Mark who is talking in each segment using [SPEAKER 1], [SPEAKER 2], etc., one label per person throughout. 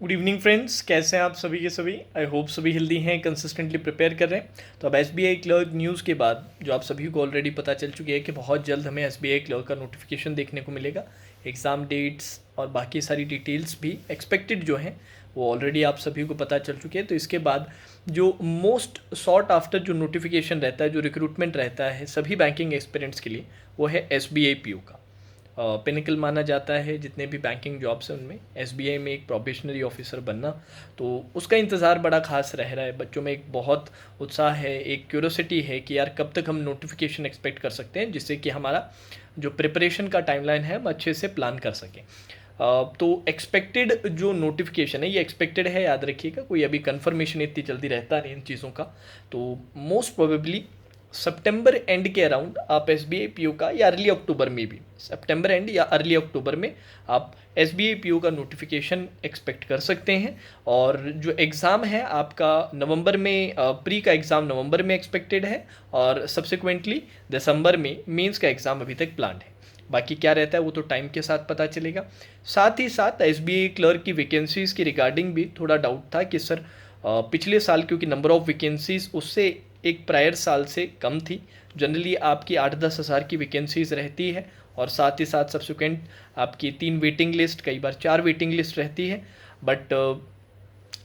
[SPEAKER 1] Good evening friends, कैसे हैं आप सभी के सभी। आई होप सभी हेल्दी हैं, कंसिस्टेंटली प्रिपेयर कर रहे हैं। तो अब एसबीआई क्लर्क न्यूज़ के बाद जो आप सभी को ऑलरेडी पता चल चुकी है कि बहुत जल्द हमें एसबीआई क्लर्क का नोटिफिकेशन देखने को मिलेगा। एग्ज़ाम डेट्स और बाकी सारी डिटेल्स भी एक्सपेक्टेड जो हैं वो ऑलरेडी आप सभी को पता चल चुकी है। तो इसके बाद जो मोस्ट सॉट आफ्टर जो नोटिफिकेशन रहता है, जो रिक्रूटमेंट रहता है सभी बैंकिंग एक्सपीरियंस के लिए, वो है एसबीआई पीओ का। पिनिकल माना जाता है जितने भी बैंकिंग जॉब्स हैं उनमें एसबीआई में एक प्रोबेशनरी ऑफिसर बनना। तो उसका इंतज़ार बड़ा खास रह रहा है। बच्चों में एक बहुत उत्साह है, एक क्यूरोसिटी है कि यार कब तक हम नोटिफिकेशन एक्सपेक्ट कर सकते हैं, जिससे कि हमारा जो प्रिपरेशन का टाइमलाइन है हम अच्छे से प्लान कर सकें। तो एक्सपेक्टेड जो नोटिफिकेशन है ये एक्सपेक्टेड है, याद रखिएगा, कोई अभी कंफर्मेशन इतनी जल्दी रहता नहीं इन चीज़ों का। तो मोस्ट प्रोबेबली सितंबर एंड के अराउंड आप S B I P O का, या अर्ली अक्टूबर में भी, सितंबर एंड या अर्ली अक्टूबर में आप S B I P O का नोटिफिकेशन एक्सपेक्ट कर सकते हैं। और जो एग्ज़ाम है आपका नवंबर में, प्री का एग्ज़ाम नवंबर में एक्सपेक्टेड है, और सब्सिक्वेंटली दिसंबर में मेंस का एग्ज़ाम अभी तक प्लान है। बाकी क्या रहता है वो तो टाइम के साथ पता चलेगा। साथ ही साथ एस बी आई क्लर्क की वैकेंसीज़ की रिगार्डिंग भी थोड़ा डाउट था कि सर पिछले साल क्योंकि नंबर ऑफ़ वैकेंसीज़ उससे एक प्रायर साल से कम थी। जनरली आपकी 8-10 हज़ार की वैकेंसीज़ रहती है, और साथ ही साथ सब्सिक्वेंट आपकी 3 वेटिंग लिस्ट, कई बार 4 वेटिंग लिस्ट रहती है। बट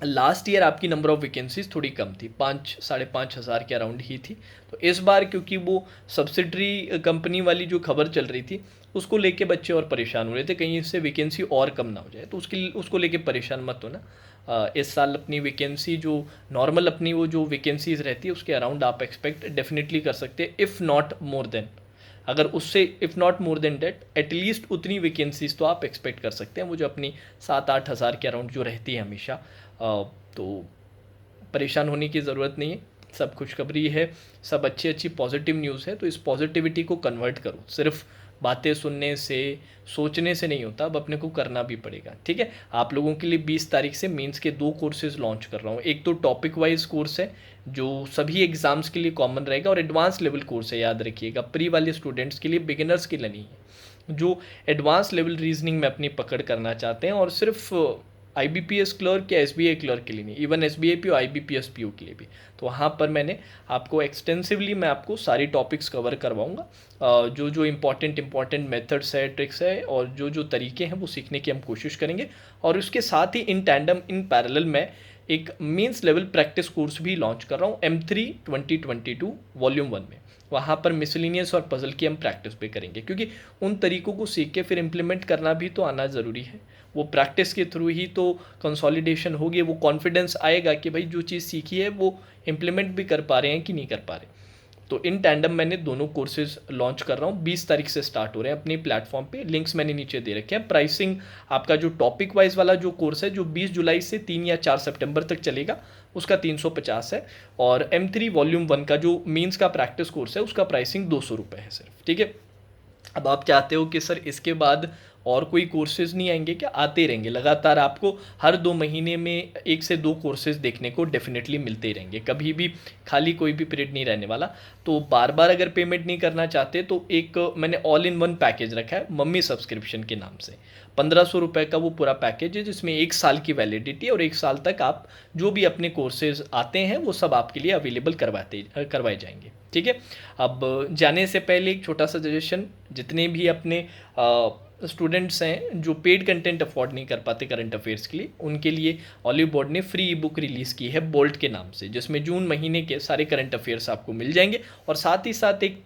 [SPEAKER 1] लास्ट ईयर आपकी नंबर ऑफ़ वैकेंसीज़ थोड़ी कम थी, 5-5.5 हज़ार के अराउंड ही थी। तो इस बार क्योंकि वो सब्सिडरी कंपनी वाली जो खबर चल रही थी उसको लेके बच्चे और परेशान हो रहे थे, कहीं इससे वैकेंसी और कम ना हो जाए। तो उसको लेके परेशान मत होना। इस साल अपनी वैकेंसी जो नॉर्मल अपनी वो जो वैकेंसीज़ रहती है उसके अराउंड आप एक्सपेक्ट डेफिनेटली कर सकते हैं, इफ़ नॉट मोर देन। अगर उससे if not more than that at least उतनी वैकेंसीज तो आप एक्सपेक्ट कर सकते हैं, वो जो अपनी 7-8 हज़ार के अराउंड जो रहती है हमेशा। तो परेशान होने की ज़रूरत नहीं है, सब खुशखबरी है, सब अच्छी अच्छी पॉजिटिव न्यूज़ है। तो इस पॉजिटिविटी को कन्वर्ट करो, सिर्फ बातें सुनने से, सोचने से नहीं होता, अब अपने को करना भी पड़ेगा। ठीक है, आप लोगों के लिए 20 तारीख से मेंस के 2 कोर्सेज लॉन्च कर रहा हूँ। एक तो टॉपिक वाइज कोर्स है जो सभी एग्ज़ाम्स के लिए कॉमन रहेगा, और एडवांस लेवल कोर्स है, याद रखिएगा, प्री वाले स्टूडेंट्स के लिए, बिगिनर्स के लिए नहीं है। जो एडवांस लेवल रीजनिंग में अपनी पकड़ करना चाहते हैं, और सिर्फ I B P S clerk या एस बी आई क्लर्क के लिए नहीं, even S B I P O, I B P S P O के लिए भी। तो वहाँ पर मैंने आपको एक्सटेंसिवली मैं आपको सारी टॉपिक्स कवर करवाऊँगा। जो जो इम्पॉर्टेंट मेथड्स है, ट्रिक्स है, और जो जो तरीके हैं वो सीखने की हम कोशिश करेंगे। और उसके साथ ही इन टैंडम, इन पैरेलल मैं एक मीन्स लेवल प्रैक्टिस कोर्स भी लॉन्च कर रहा हूँ M3 2022 वॉल्यूम 1 में। वहाँ पर मिसलिनियस और पजल की हम प्रैक्टिस भी करेंगे, क्योंकि उन तरीकों को सीख के फिर इम्प्लीमेंट करना भी तो आना ज़रूरी है। वो प्रैक्टिस के थ्रू ही तो कंसोलिडेशन होगी, वो कॉन्फिडेंस आएगा कि भाई जो चीज़ सीखी है वो इम्प्लीमेंट भी कर पा रहे हैं कि नहीं कर पा रहे। तो इन टैंडम मैंने दोनों कोर्सेज लॉन्च कर रहा हूँ, 20 तारीख से स्टार्ट हो रहे हैं अपनी प्लेटफॉर्म पे। लिंक्स मैंने नीचे दे रखे हैं। प्राइसिंग आपका जो टॉपिक वाइज वाला जो कोर्स है, जो 20 जुलाई से 3 या 4 सितंबर तक चलेगा, उसका 350 है। और M3 वॉल्यूम 1 का जो मीन्स का प्रैक्टिस कोर्स है उसका प्राइसिंग 200 रुपये है सिर्फ। ठीक है, अब आप चाहते हो कि सर इसके बाद और कोई कोर्सेज नहीं आएंगे क्या? आते रहेंगे लगातार, आपको हर 2 महीने में 1 से 2 कोर्सेज देखने को डेफिनेटली मिलते ही रहेंगे, कभी भी खाली कोई भी पीरियड नहीं रहने वाला। तो बार बार अगर पेमेंट नहीं करना चाहते तो एक मैंने ऑल इन वन पैकेज रखा है मम्मी सब्सक्रिप्शन के नाम से। 1500 रुपये का वो पूरा पैकेज है, जिसमें 1 साल की वैलिडिटी, और 1 साल तक आप जो भी अपने कोर्सेज आते हैं वो सब आपके लिए अवेलेबल करवाए जाएंगे। ठीक है, अब जाने से पहले एक छोटा सा सजेशन, जितने भी अपने स्टूडेंट्स हैं जो पेड कंटेंट अफोर्ड नहीं कर पाते करंट अफेयर्स के लिए, उनके लिए ऑलिव बोर्ड ने फ्री ई बुक रिलीज़ की है बोल्ट के नाम से, जिसमें जून महीने के सारे करंट अफेयर्स आपको मिल जाएंगे। और साथ ही साथ एक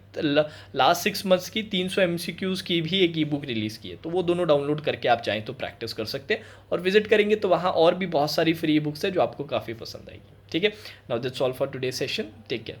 [SPEAKER 1] लास्ट 6 मंथ्स की 300 MCQs की भी एक ई बुक रिलीज़ की है। तो वो दोनों डाउनलोड करके आप चाहें तो प्रैक्टिस कर सकते हैं, और विजिट करेंगे तो वहाँ और भी बहुत सारी फ्री ई बुक्स है जो आपको काफ़ी पसंद आएगी। ठीक है, now that's all for today session, take care.